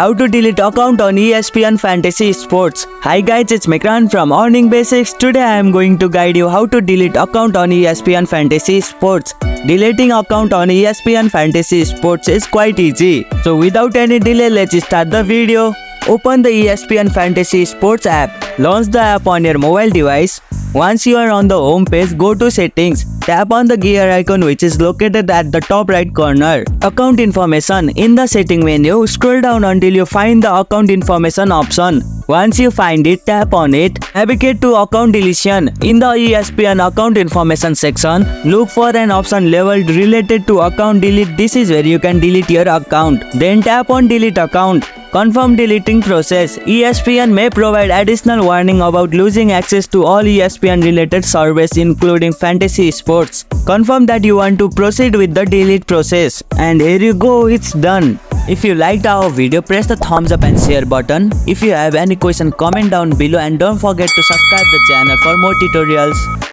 How to delete account on ESPN Fantasy Sports. Hi guys, it's Mikran from Earning Basics. Today I am going to guide you how to delete account on ESPN Fantasy Sports. Deleting account on ESPN Fantasy Sports is quite easy. So without any delay, let's start the video. Open the ESPN Fantasy Sports app. Launch the app on your mobile device. Once you are on the home page, go to settings. Tap on the gear icon which is located at the top right corner. Account information. In the setting menu, scroll down until you find the account information option. Once you find it, tap on it. Navigate to account deletion. In the ESPN account information section, look for an option labeled related to account delete. This is where you can delete your account. Then tap on delete account. Confirm deleting process. ESPN may provide additional warning about losing access to all ESPN related services including fantasy sports. Confirm that you want to proceed with the delete process. And here you go, it's done. If you liked our video, press the thumbs up and share button. If you have any question, comment down below and don't forget to subscribe the channel for more tutorials.